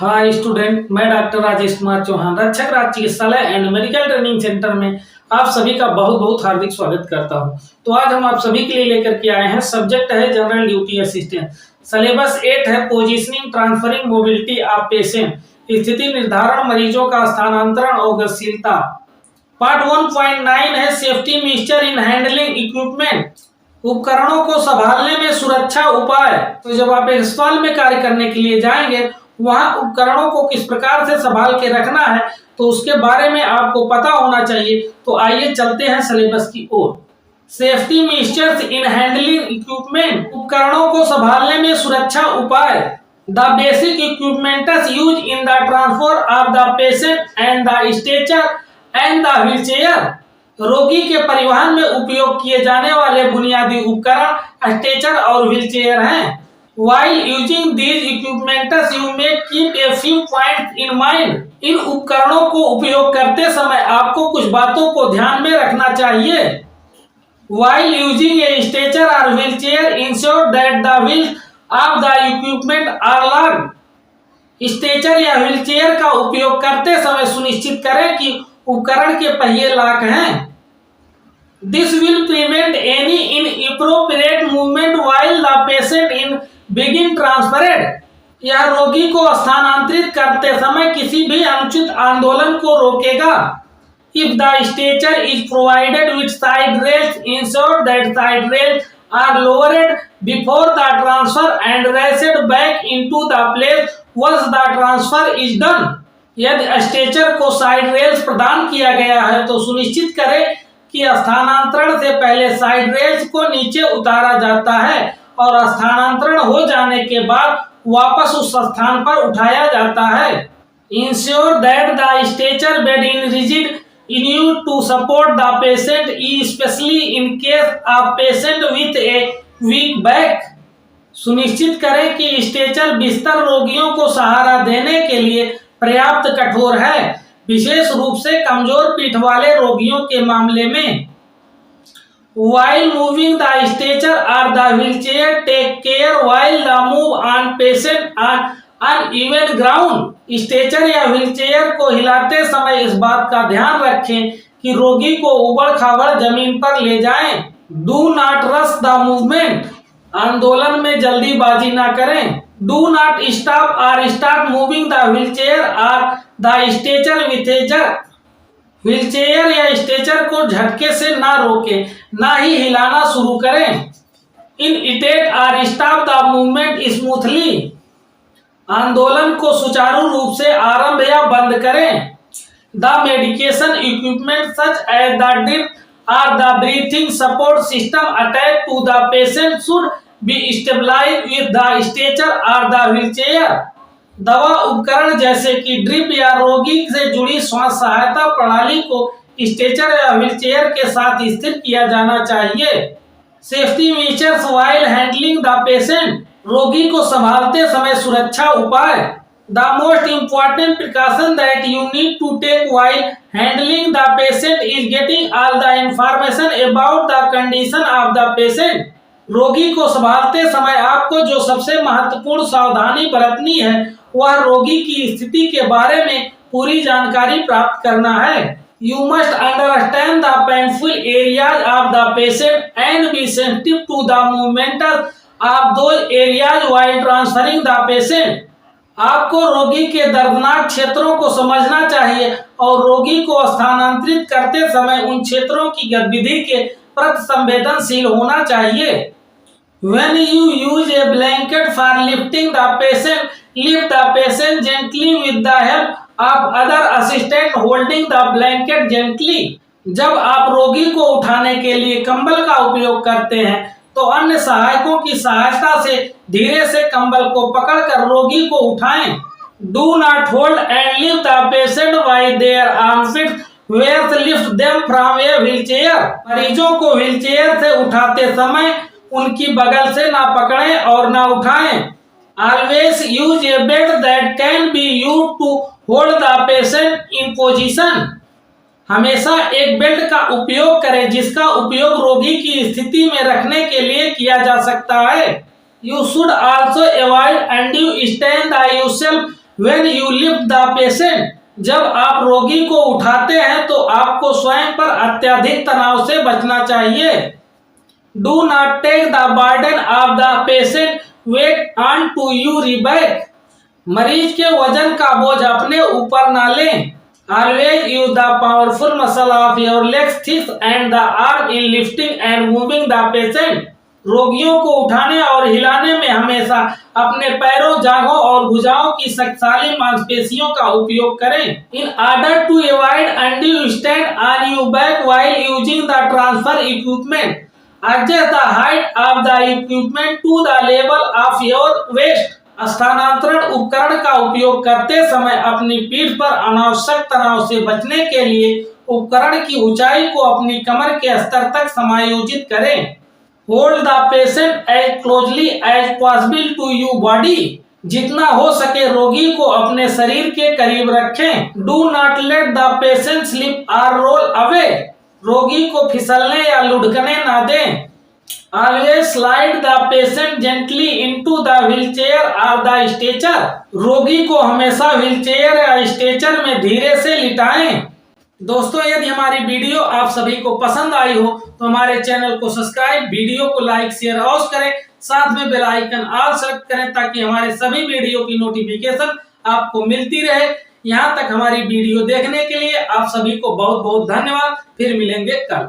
Hi student, मैं doctor Rajesh Kumar Chauhan, रक्षक राज चिकित्सालय एंड मेडिकल ट्रेनिंग सेंटर में आप सभी का बहुत बहुत हार्दिक स्वागत करता हूं। तो आज हम आप सभी के लिए लेकर के आए हैं, सब्जेक्ट है जनरल ड्यूटी असिस्टेंट, सिलेबस 8 है positioning transferring mobility of patient, स्थिति निर्धारण, मरीजों का स्थानांतरण और गतिशीलता। पार्ट 1.9 है safety mixture in handling equipment, उपकरणों को संभालने में सुरक्षा उपाय। तो जब आप एक अस्पताल में कार्य करने के लिए जाएंगे, वहां उपकरणों को किस प्रकार से संभाल के रखना है तो उसके बारे में आपको पता होना चाहिए। तो आइए चलते हैं सिलेबस की ओर। Safety mixtures in handling equipment, उपकरणों को संभालने में सुरक्षा उपाय। The basic equipments use in the transfer of the patient and the stretcher and the wheelchair, रोगी के परिवहन में उपयोग किए जाने वाले बुनियादी उपकरण स्ट्रेचर और व्हीलचेयर हैं। While using these equipments, you may keep a few points in mind. इन उपकरणों को उपयोग करते समय आपको कुछ बातों को ध्यान में रखना चाहिए। While using a stretcher or wheelchair, ensure that the wheels of the equipment are locked. Stretcher या व्हीलचेयर का उपयोग करते समय सुनिश्चित करें कि उपकरण के पहिए लॉक हैं। This will prevent any inappropriate movement while the patient in begin transferred. यह रोगी को स्थानांतरित करते समय किसी भी अनुचित आंदोलन को रोकेगा। If the stretcher is provided with side rails, ensure that side rails are lowered before the transfer and raised back into the place once the transfer is done. यदि स्ट्रेचर को साइड रेल्स प्रदान किया गया है तो सुनिश्चित करें कि स्थानांतरण से पहले साइड रेल्स को नीचे उतारा जाता है और स्थानांतरण हो जाने के बाद वापस उस स्थान पर उठाया जाता है। Ensure that the stretcher bed is rigid enough to support the patient, especially in case of patient with a weak back. सुनिश्चित करें कि स्ट्रेचर बिस्तर रोगियों को सहारा देने के लिए पर्याप्त कठोर है, विशेष रूप से कमजोर पीठ वाले रोगियों के मामले में। While moving the stretcher or the wheelchair, take care while the move on patient on uneven ground. Stretcher या व्हीलचेयर को हिलाते समय इस बात का ध्यान रखें कि रोगी को उबड़-खाबड़ जमीन पर ले जाएं। Do not rush the movement. आंदोलन में जल्दीबाजी ना करें। Do not stop or start moving the wheelchair or the stretcher with a jerk. Wheelchair या स्ट्रेचर को झटके से ना रोकें, ना ही हिलाना शुरू करें। Initiate or stop the movement smoothly. आंदोलन को सुचारू रूप से आरंभ या बंद करें। The medication equipment such as the drip or the breathing support system attached to the patient should be stabilized with the stretcher or the wheelchair. दवा उपकरण जैसे कि ड्रिप या रोगी से जुड़ी श्वास सहायता प्रणाली को स्ट्रेचर या व्हीलचेयर के साथ स्थिर किया जाना चाहिए। Safety measures while handling the patient, रोगी को संभालते समय सुरक्षा उपाय। The most important precaution that you need to take while handling the patient is getting all the information about the condition of the patient. रोगी को संभालते समय आपको जो सबसे महत्वपूर्ण सावधानी बरतनी है वह रोगी की स्थिति के बारे में पूरी जानकारी प्राप्त करना है। You must understand the painful areas of the patient and be sensitive to the movement of those areas while transferring the patient. आपको रोगी के दर्दनाक क्षेत्रों को समझना चाहिए और रोगी को स्थानांतरित करते समय उन क्षेत्रों की गतिविधि के प्रति संवेदनशील होना चाहिए। When you use a blanket for lifting the patient, lift the patient gently with the help of other assistant holding the blanket gently. जब आप रोगी को उठाने के लिए कंबल का उपयोग करते हैं तो अन्य सहायकों की सहायता से धीरे से कंबल को पकड़कर रोगी को उठाएं। Do not hold and lift the patient by their armpits where lift them from a wheelchair. मरीजों को व्हीलचेयर से उठाते समय उनकी बगल से ना पकड़ें और ना उठाएं। Always use a bed that can be used to hold the patient in position. हमेशा एक बेल्ट का उपयोग करें जिसका उपयोग रोगी की स्थिति में रखने के लिए किया जा सकता है। You should also avoid undue strain on yourself When you lift the patient, जब आप रोगी को उठाते हैं तो आपको स्वयं पर अत्यधिक तनाव से बचना चाहिए। Do not take the burden of the patient weight onto your back. मरीज के वजन का बोझ अपने ऊपर ना लें। Always use the powerful muscle of your legs, thighs and the arm in lifting and moving the patient. रोगियों को उठाने और हिलाने में हमेशा अपने पैरों, जांघों और भुजाओं की शक्तिशाली मांसपेशियों का उपयोग करें। In order to avoid undue strain on your back while using the transfer equipment, adjust the height of the equipment to the level of your waist. स्थानांतरण उपकरण का उपयोग करते समय अपनी पीठ पर अनावश्यक तनाव से बचने के लिए उपकरण की ऊंचाई को अपनी कमर के स्तर तक समायोजित करें। Hold the patient as closely as possible to your body. जितना हो सके रोगी को अपने शरीर के करीब रखें। Do not let the patient slip और रोल अवे। रोगी को फिसलने या लुढ़कने ना दें। Always slide the patient gently into the wheelchair or the stretcher. रोगी को हमेशा व्हीलचेयर या स्ट्रेचर में धीरे से लिटाएं। दोस्तों, यदि हमारी वीडियो आप सभी को पसंद आई हो तो हमारे चैनल को सब्सक्राइब, वीडियो को लाइक, शेयर अवश्य करें। साथ में बेल आइकन ऑल सेलेक्ट करें ताकि हमारे सभी वीडियो की नोटिफिकेशन आपको मिलती रहे। यहाँ तक हमारी वीडियो देखने के लिए आप सभी को बहुत बहुत धन्यवाद। फिर मिलेंगे कल।